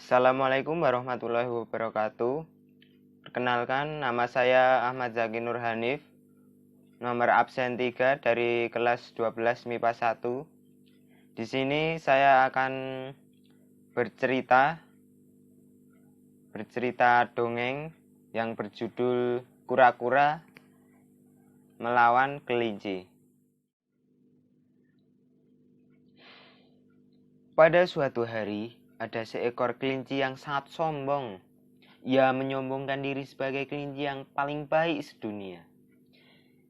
Assalamualaikum warahmatullahi wabarakatuh. Perkenalkan, nama saya Ahmad Zaki Nur Hanif, nomor absen 3 dari kelas 12 MIPA 1. Di sini saya akan bercerita dongeng yang berjudul Kura-kura Melawan Kelinci. Pada suatu hari, ada seekor kelinci yang sangat sombong. Ia menyombongkan diri sebagai kelinci yang paling baik sedunia.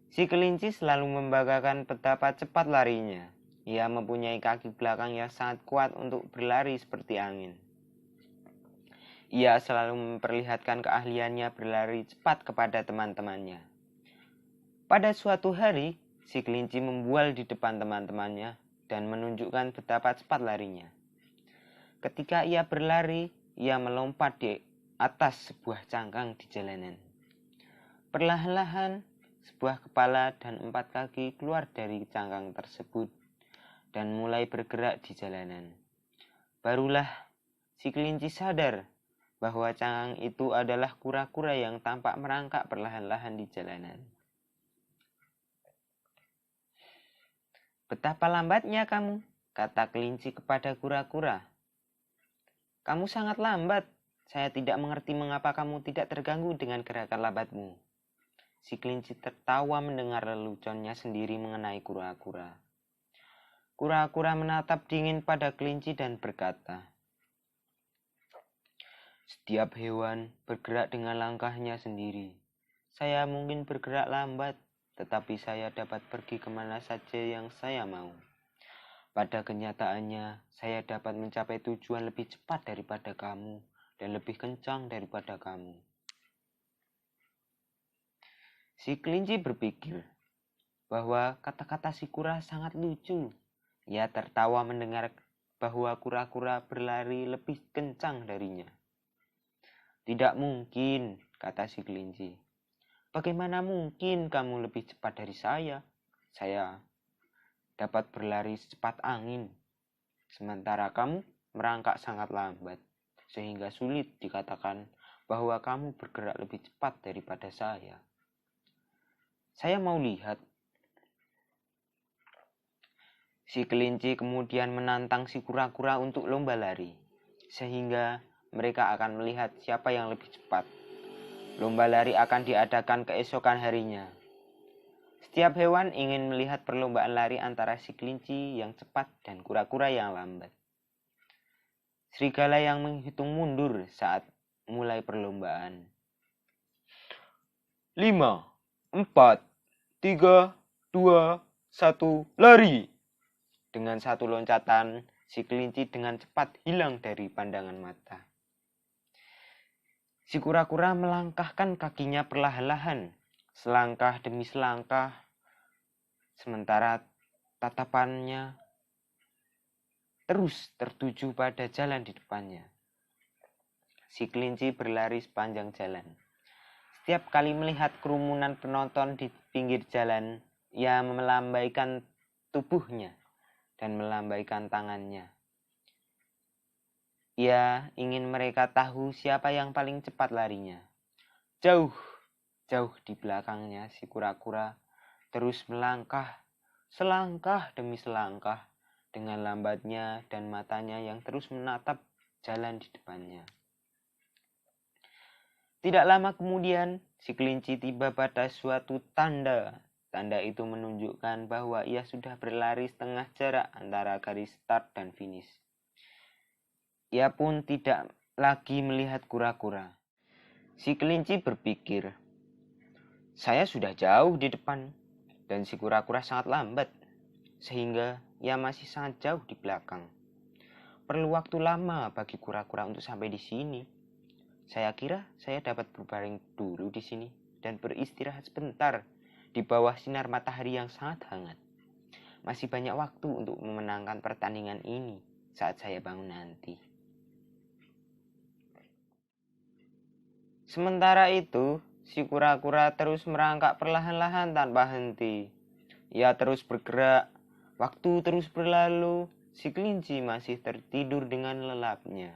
Si kelinci selalu membanggakan betapa cepat larinya. Ia mempunyai kaki belakang yang sangat kuat untuk berlari seperti angin. Ia selalu memperlihatkan keahliannya berlari cepat kepada teman-temannya. Pada suatu hari, si kelinci membual di depan teman-temannya dan menunjukkan betapa cepat larinya. Ketika ia berlari, ia melompat di atas sebuah cangkang di jalanan. Perlahan-lahan, sebuah kepala dan 4 kaki keluar dari cangkang tersebut dan mulai bergerak di jalanan. Barulah si kelinci sadar bahwa cangkang itu adalah kura-kura yang tampak merangkak perlahan-lahan di jalanan. "Betapa lambatnya kamu," kata kelinci kepada kura-kura. "Kamu sangat lambat. Saya tidak mengerti mengapa kamu tidak terganggu dengan gerakan lambatmu." Si kelinci tertawa mendengar leluconnya sendiri mengenai kura-kura. Kura-kura menatap dingin pada kelinci dan berkata, "Setiap hewan bergerak dengan langkahnya sendiri. Saya mungkin bergerak lambat, tetapi saya dapat pergi kemana saja yang saya mau. Pada kenyataannya, saya dapat mencapai tujuan lebih cepat daripada kamu dan lebih kencang daripada kamu." Si kelinci berpikir bahwa kata-kata si kura sangat lucu. Ia tertawa mendengar bahwa kura-kura berlari lebih kencang darinya. "Tidak mungkin," kata si kelinci. "Bagaimana mungkin kamu lebih cepat dari saya? Saya dapat berlari secepat angin, sementara kamu merangkak sangat lambat, sehingga sulit dikatakan bahwa kamu bergerak lebih cepat daripada saya. Saya mau lihat." Si kelinci kemudian menantang si kura-kura untuk lomba lari, sehingga mereka akan melihat siapa yang lebih cepat. Lomba lari akan diadakan keesokan harinya. Setiap hewan ingin melihat perlombaan lari antara si kelinci yang cepat dan kura-kura yang lambat. Serigala yang menghitung mundur saat mulai perlombaan. 5, 4, 3, 2, 1, lari! Dengan satu loncatan, si kelinci dengan cepat hilang dari pandangan mata. Si kura-kura melangkahkan kakinya perlahan-lahan, selangkah demi selangkah, sementara tatapannya terus tertuju pada jalan di depannya. Si kelinci berlari sepanjang jalan. Setiap kali melihat kerumunan penonton di pinggir jalan, ia melambaikan tubuhnya dan melambaikan tangannya. Ia ingin mereka tahu siapa yang paling cepat larinya. Jauh di belakangnya si kura-kura terus melangkah, selangkah demi selangkah, dengan lambatnya dan matanya yang terus menatap jalan di depannya. Tidak lama kemudian, si kelinci tiba pada suatu tanda. Tanda itu menunjukkan bahwa ia sudah berlari setengah jarak antara garis start dan finish. Ia pun tidak lagi melihat kura-kura. Si kelinci berpikir, "Saya sudah jauh di depan dan si kura-kura sangat lambat, sehingga ia masih sangat jauh di belakang. Perlu waktu lama bagi kura-kura untuk sampai di sini. Saya kira saya dapat berbaring dulu di sini dan beristirahat sebentar di bawah sinar matahari yang sangat hangat. Masih banyak waktu untuk memenangkan pertandingan ini saat saya bangun nanti." Sementara itu, si kura-kura terus merangkak perlahan-lahan tanpa henti. Ia terus bergerak, waktu terus berlalu, si kelinci masih tertidur dengan lelapnya.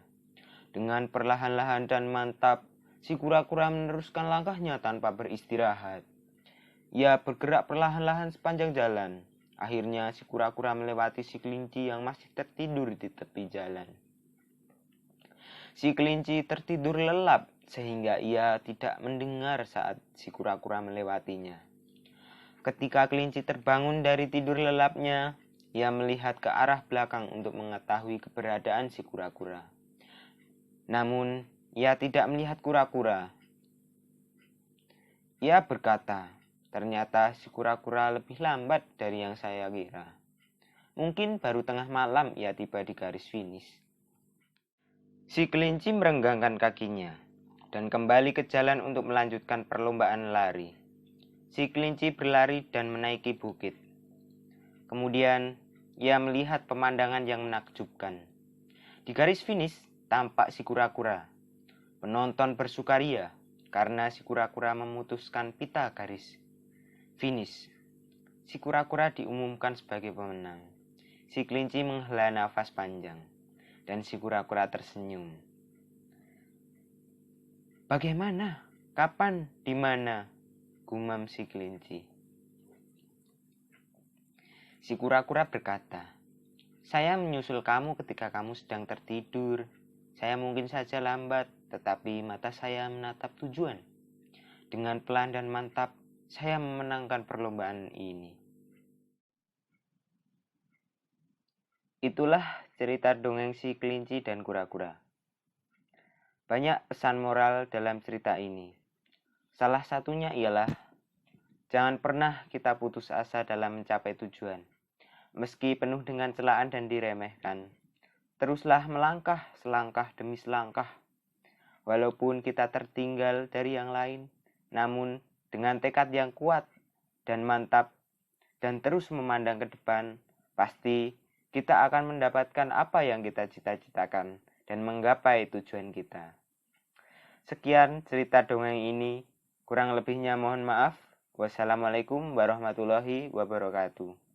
Dengan perlahan-lahan dan mantap, si kura-kura meneruskan langkahnya tanpa beristirahat. Ia bergerak perlahan-lahan sepanjang jalan. Akhirnya si kura-kura melewati si kelinci yang masih tertidur di tepi jalan. Si kelinci tertidur lelap sehingga ia tidak mendengar saat si kura-kura melewatinya. Ketika kelinci terbangun dari tidur lelapnya, ia melihat ke arah belakang untuk mengetahui keberadaan si kura-kura. Namun, ia tidak melihat kura-kura. Ia berkata, "Ternyata si kura-kura lebih lambat dari yang saya kira. Mungkin baru tengah malam ia tiba di garis finish." Si kelinci merenggangkan kakinya dan kembali ke jalan untuk melanjutkan perlombaan lari. Si kelinci berlari dan menaiki bukit. Kemudian, ia melihat pemandangan yang menakjubkan. Di garis finish, tampak si kura-kura. Penonton bersukaria karena si kura-kura memutuskan pita garis finish. Si kura-kura diumumkan sebagai pemenang. Si kelinci menghela nafas panjang dan si kura-kura tersenyum. "Bagaimana? Kapan? Di mana?" gumam si kelinci. Si kura-kura berkata, "Saya menyusul kamu ketika kamu sedang tertidur. Saya mungkin saja lambat, tetapi mata saya menatap tujuan. Dengan pelan dan mantap, saya memenangkan perlombaan ini." Itulah cerita dongeng si kelinci dan kura-kura. Banyak pesan moral dalam cerita ini. Salah satunya ialah, jangan pernah kita putus asa dalam mencapai tujuan. Meski penuh dengan celaan dan diremehkan, teruslah melangkah selangkah demi selangkah. Walaupun kita tertinggal dari yang lain, namun dengan tekad yang kuat dan mantap dan terus memandang ke depan, pasti kita akan mendapatkan apa yang kita cita-citakan dan menggapai tujuan kita. Sekian cerita dongeng ini, kurang lebihnya mohon maaf. Wassalamualaikum warahmatullahi wabarakatuh.